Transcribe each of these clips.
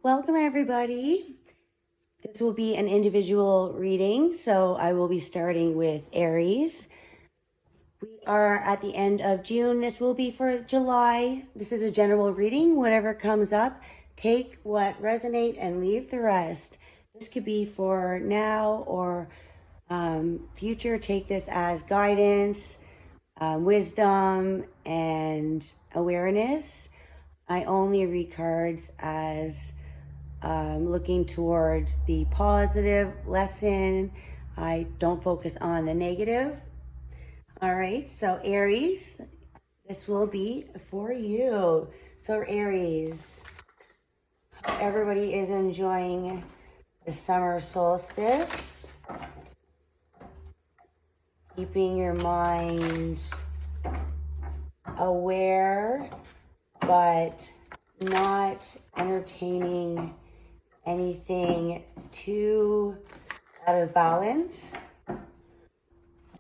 Welcome everybody. This will be an individual reading, so I will be starting with Aries. We are at the end of June. This will be for July. This is a general reading. Whatever comes up, take what resonates and leave the rest. This could be for now or future. Take this as guidance, wisdom, and awareness. I only read cards as looking towards the positive lesson. I don't focus on the negative. All right, so Aries, this will be for you. So Aries, hope everybody is enjoying the summer solstice. Keeping your mind aware, but not entertaining anything too out of balance.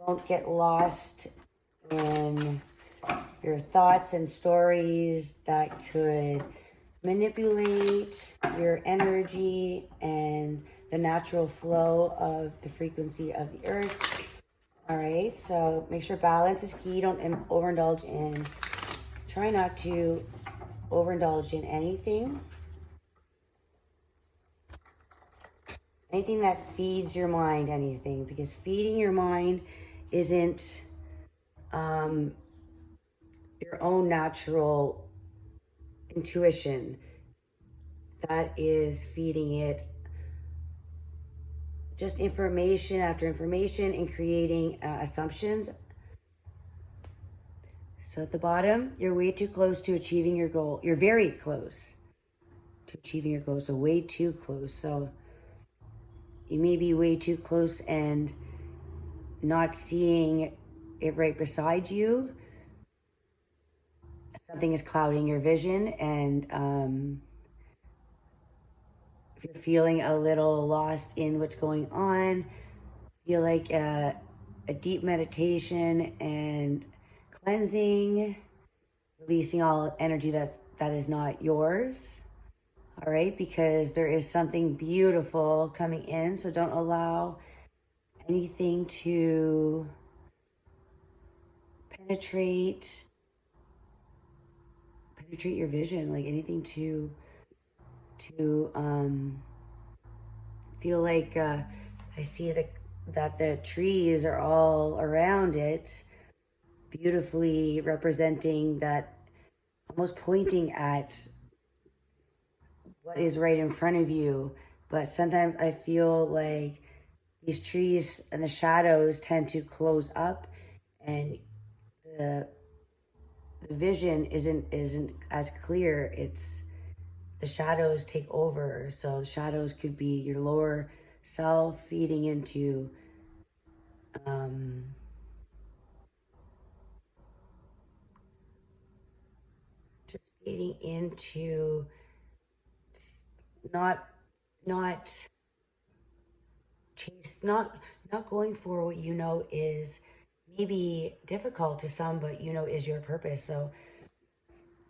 Don't get lost in your thoughts and stories that could manipulate your energy and the natural flow of the frequency of the earth. All right, so make sure balance is key. Don't overindulge in, try not to overindulge in anything. Anything that feeds your mind, anything, because feeding your mind isn't your own natural intuition. That is feeding it just information after information and creating assumptions. So at the bottom, you're way too close to achieving your goal. You're very close to achieving your goal, so way too close. So you may be way too close and not seeing it right beside you. Something is clouding your vision, and if you're feeling a little lost in what's going on, feel like a deep meditation and cleansing, releasing all energy that is not yours. All right, because there is something beautiful coming in, so don't allow anything to penetrate your vision, like anything to feel like I see that the trees are all around it, beautifully representing that, almost pointing at what is right in front of you. But sometimes I feel like these trees and the shadows tend to close up, and the vision isn't as clear. It's the shadows take over. So the shadows could be your lower self feeding into just feeding into not going for what you know is maybe difficult to some, but you know is your purpose. So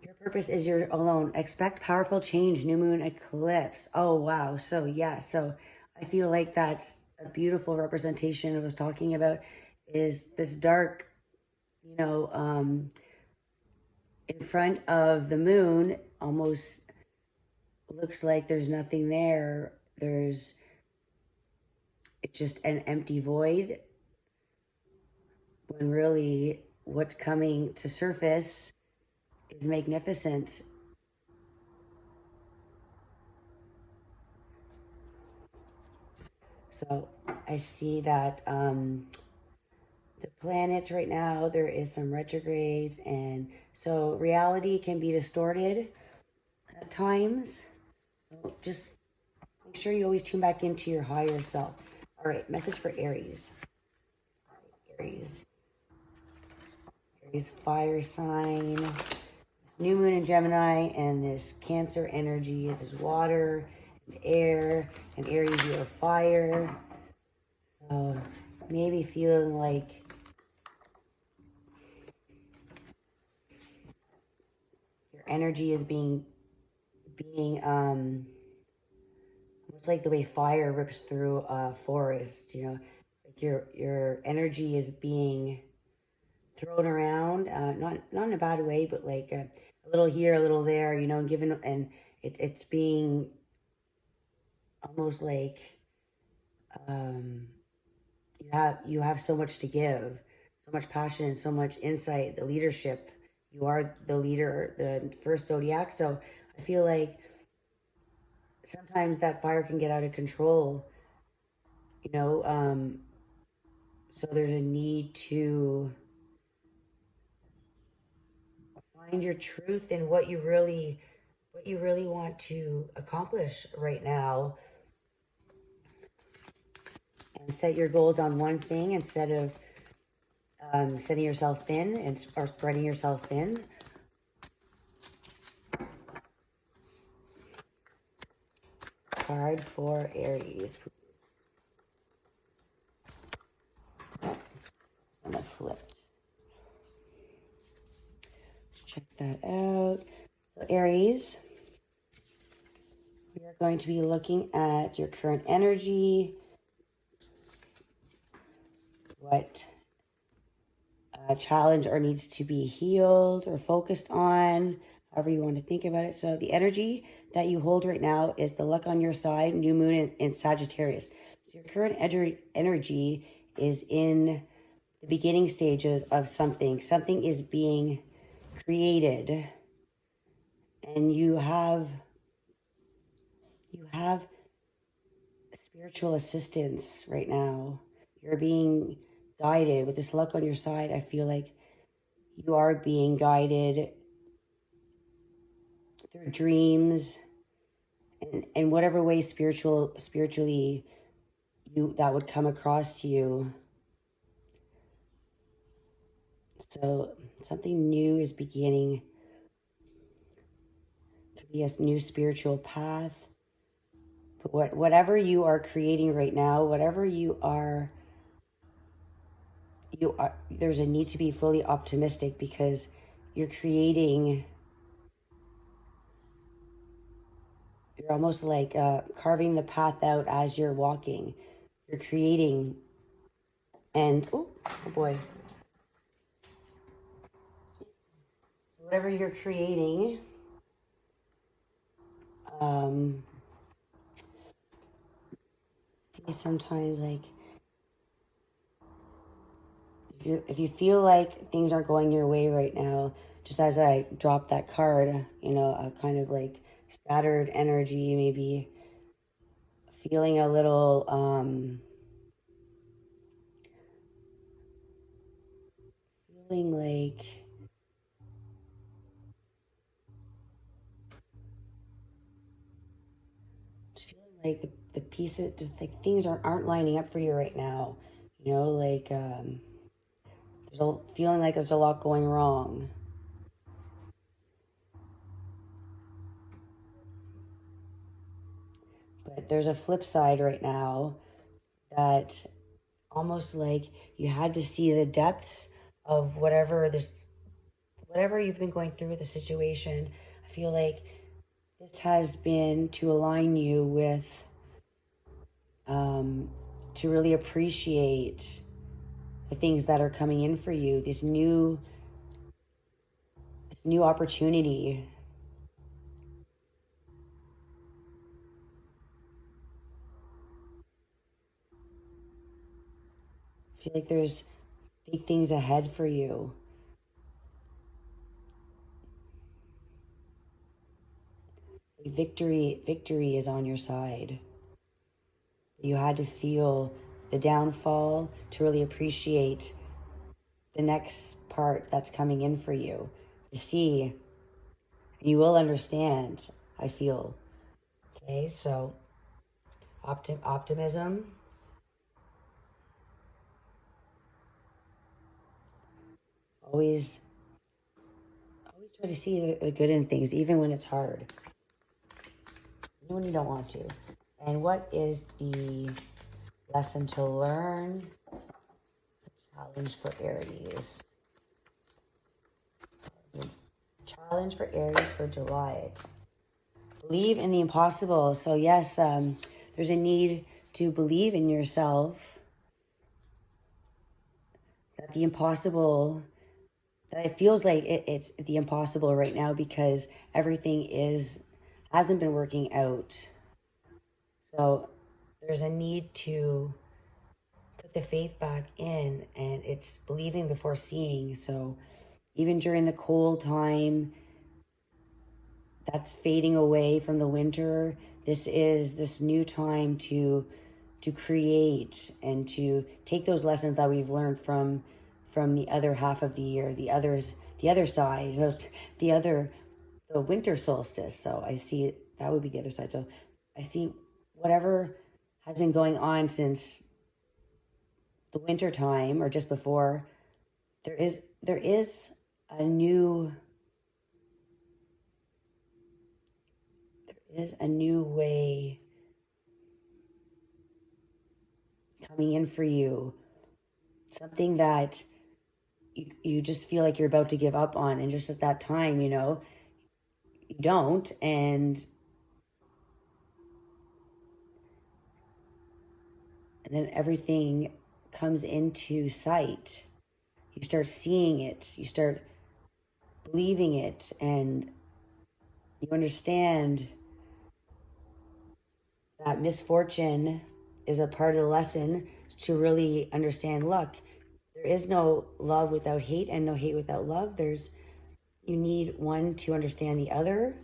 your purpose is your alone. Expect powerful change, new moon eclipse. Oh, wow. So yeah, so I feel like that's a beautiful representation I was talking about, is this dark, in front of the moon, almost looks like there's nothing there. It's just an empty void, when really what's coming to surface is magnificent. So I see that the planets right now, there is some retrogrades, and so reality can be distorted at times. So just make sure you always tune back into your higher self. All right, message for Aries. Aries, fire sign. This new moon in Gemini and this Cancer energy. This is water and air, and Aries, you're fire. So maybe feeling like your energy is being It's like the way fire rips through a forest, you know, like your energy is being thrown around, not in a bad way, but like a little here, a little there, you know, and given, and it's being almost like um, you have so much to give, so much passion, so much insight, the leadership. You are the leader, the first zodiac. So I feel like sometimes that fire can get out of control, you know. So there's a need to find your truth in what you really want to accomplish right now, and set your goals on one thing instead of setting yourself thin or spreading yourself thin. Card for Aries. Oh, I'm gonna flip. Check that out. So Aries, we are going to be looking at your current energy, what challenge or needs to be healed or focused on, however you want to think about it. So the energy that you hold right now is the luck on your side, new moon in Sagittarius. So your current energy is in the beginning stages of something. Something is being created, and you have spiritual assistance right now. You're being guided with this luck on your side. I feel like you are being guided through dreams and whatever way spiritually you that would come across to you. So something new is beginning. Could be a new spiritual path. But whatever you are creating right now, whatever you are, there's a need to be fully optimistic, because you're creating, you're almost like carving the path out as you're walking. You're creating, and oh boy, whatever you're creating, see, sometimes like if you feel like things aren't going your way right now, just as I dropped that card, you know, a kind of like scattered energy, maybe feeling a little feeling like just feeling like the pieces, just like things aren't lining up for you right now, you know, like there's a feeling like there's a lot going wrong. But there's a flip side right now that almost like you had to see the depths of whatever you've been going through with the situation. I feel like this has been to align you with to really appreciate the things that are coming in for you, this new opportunity. I feel like there's big things ahead for you. Victory is on your side. You had to feel the downfall to really appreciate the next part that's coming in for you. To see, you will understand, I feel. Okay, so optimism. Always try to see the good in things, even when it's hard, even when you don't want to. And what is the lesson to learn? The challenge for Aries. Challenge for Aries for July. Believe in the impossible. So yes, there's a need to believe in yourself, that the impossible, that it feels like it's the impossible right now because everything hasn't been working out. So there's a need to put the faith back in, and it's believing before seeing. So even during the cold time that's fading away from the winter, this is this new time to create and to take those lessons that we've learned from the other half of the year, the other side, so the winter solstice. So I see it, that would be the other side. So I see whatever has been going on since the winter time or just before. There is a new way coming in for you, something that you just feel like you're about to give up on, and just at that time, you don't, and then everything comes into sight. You start seeing it, you start believing it, and you understand that misfortune is a part of the lesson to really understand luck. There is no love without hate and no hate without love. You need one to understand the other.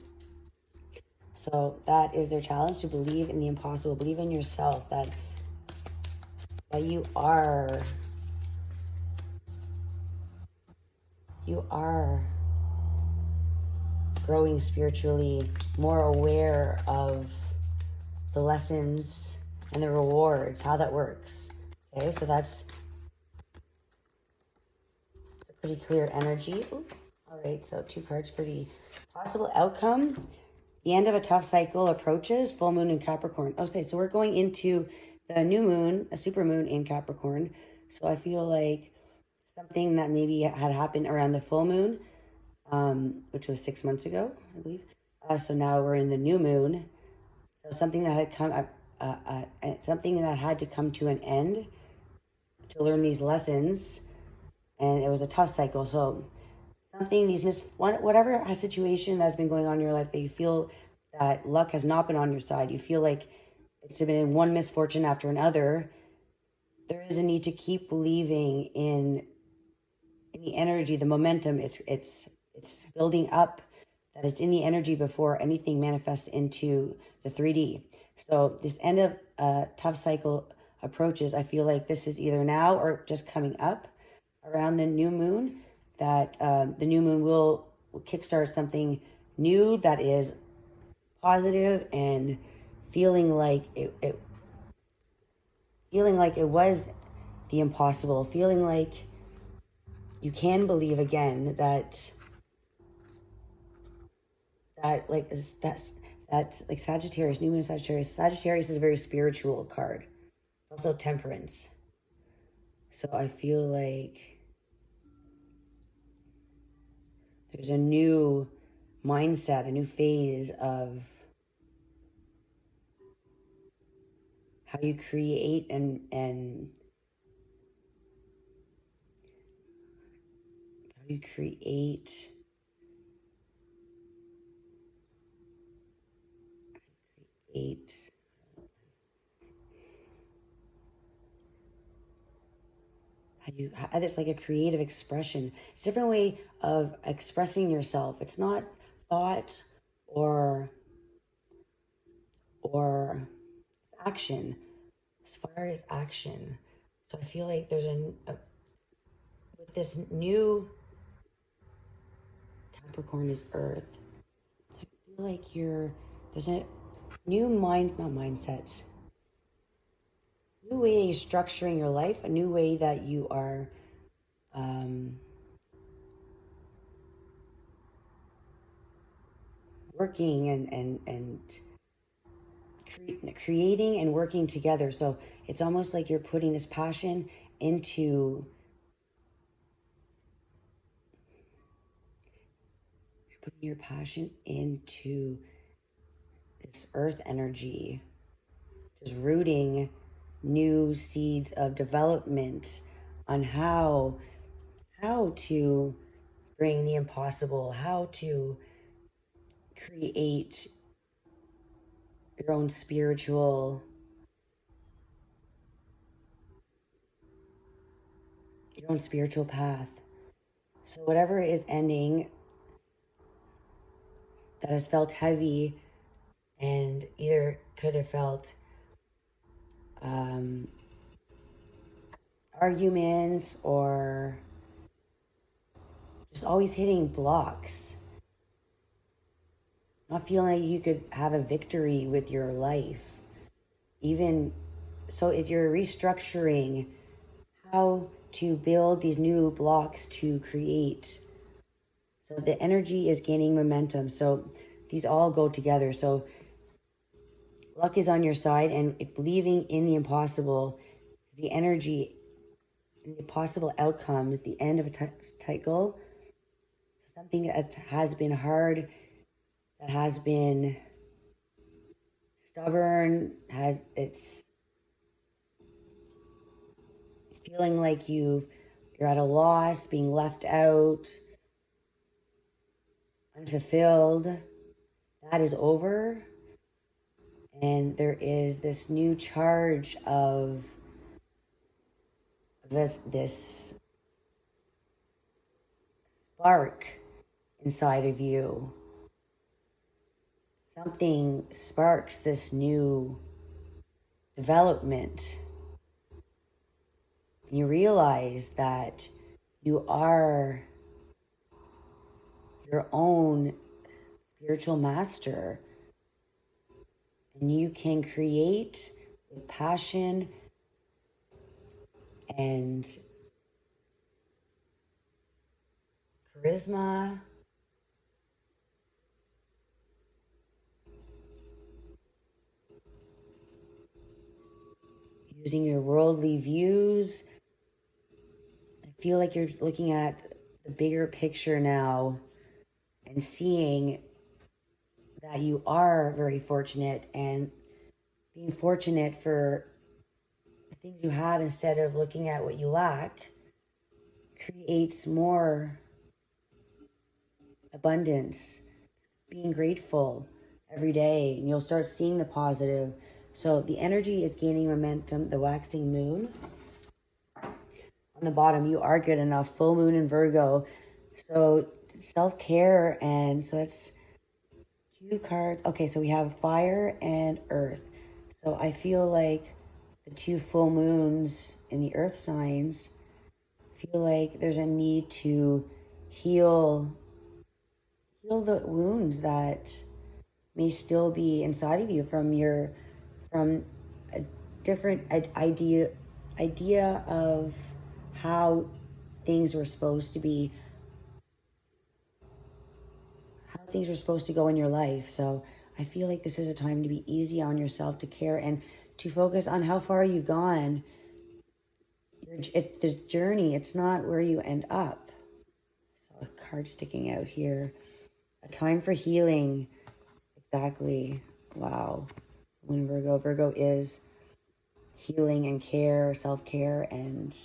So that is their challenge, to believe in the impossible, believe in yourself, that you are growing spiritually, more aware of the lessons and the rewards, how that works. Okay, so that's a pretty clear energy. Ooh. All right, so 2 cards for the possible outcome. The end of a tough cycle approaches, full moon in Capricorn. Okay, so we're going into the new moon, a super moon in Capricorn. So I feel like something that maybe had happened around the full moon, which was 6 months ago, I believe. So now we're in the new moon. So something that had something that had to come to an end to learn these lessons, and it was a tough cycle. So something, whatever situation that's been going on in your life that you feel that luck has not been on your side, you feel like it's been one misfortune after another, there is a need to keep believing in the energy, the momentum. It's building up, that it's in the energy before anything manifests into the 3D. So this end of a tough cycle approaches. I feel like this is either now or just coming up around the new moon, that the new moon will kickstart something new that is positive, and feeling like it was the impossible, feeling like you can believe again, that like that's like Sagittarius, new moon Sagittarius. Sagittarius is a very spiritual card. It's also temperance. So I feel like there's a new mindset, a new phase of how you create and how you create it's like a creative expression. It's a different way of expressing yourself. It's not thought or action. As far as action, so I feel like there's with this new Capricorn is Earth. I feel like there's a new not mindset, new way you're structuring your life, a new way that you are working and creating and working together. So it's almost like you're putting this passion into your passion into this earth energy just rooting new seeds of development on how to bring the impossible, how to create your own spiritual path. So whatever is ending that has felt heavy and either could have felt arguments or just always hitting blocks, not feeling like you could have a victory with your life. Even so, if you're restructuring how to build these new blocks to create. So the energy is gaining momentum. So these all go together. So luck is on your side, and if believing in the impossible, the energy and the possible outcomes, the end of a cycle, something that has been hard, that has been stubborn, it's feeling like you're at a loss, being left out, unfulfilled, that is over. And there is this new charge of this spark inside of you. Something sparks this new development. And you realize that you are your own spiritual master. And you can create with passion and charisma. Using your worldly views. I feel like you're looking at the bigger picture now and seeing that you are very fortunate, and being fortunate for the things you have instead of looking at what you lack creates more abundance. Being grateful every day, and you'll start seeing the positive. So the energy is gaining momentum. The waxing moon on the bottom, you are good enough. Full moon in Virgo. So self-care, and so that's 2 cards. Okay, so we have fire and earth. So I feel like the 2 full moons in the earth signs feel like there's a need to heal the wounds that may still be inside of you from a different idea of how things were supposed to be, how things were supposed to go in your life. So I feel like this is a time to be easy on yourself, to care, and to focus on how far you've gone. It's this journey. It's not where you end up. So a card sticking out here. A time for healing. Exactly. Wow. When Virgo is healing and care, self-care, and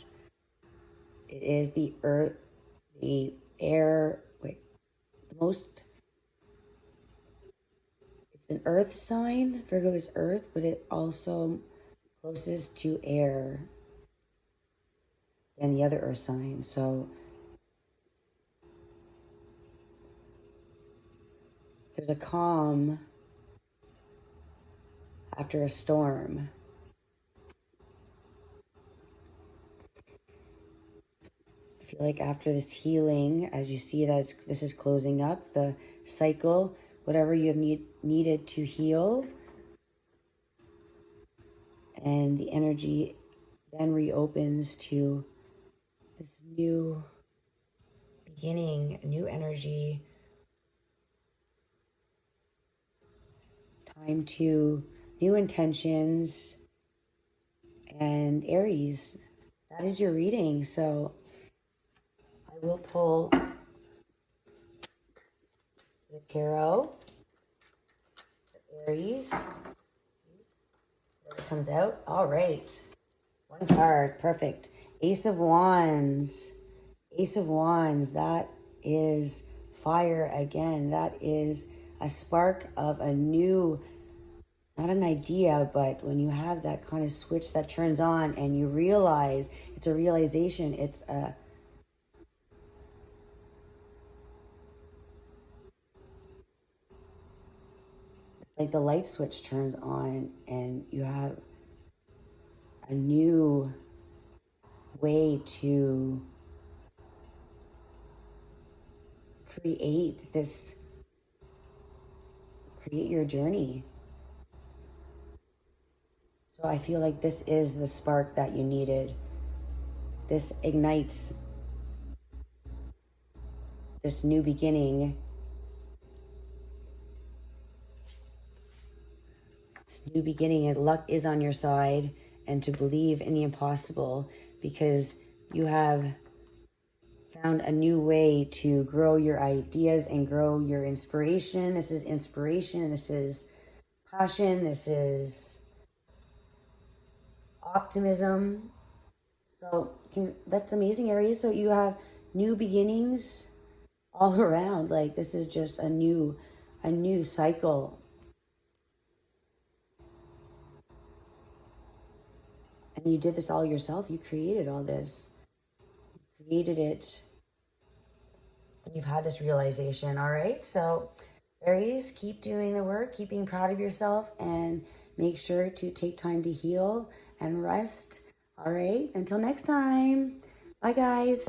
it is the earth, the air, it's an earth sign. Virgo is earth, but it also closest to air than the other earth sign. So there's a calm after a storm. I feel like after this healing, as you see that this is closing up the cycle, whatever you have needed to heal, and the energy then reopens to this new beginning, new energy, time to new intentions. And Aries, that is your reading. So I will pull the tarot for Aries. comes out. All right. One card. Perfect. Ace of Wands. Ace of Wands. That is fire again. That is a spark of a new, not an idea, but when you have that kind of switch that turns on and you realize, it's a realization, it's like the light switch turns on and you have a new way to create this, create your journey. So I feel like this is the spark that you needed. This ignites this new beginning. This new beginning, and luck is on your side, and to believe in the impossible, because you have found a new way to grow your ideas and grow your inspiration. This is inspiration. This is passion. This is optimism. So that's amazing, Aries. So you have new beginnings all around. Like this is just a new cycle. And you did this all yourself. You created all this. You created it. And you've had this realization. All right. So Aries, keep doing the work, keep being proud of yourself, and make sure to take time to heal and rest. All right. Until next time. Bye, guys.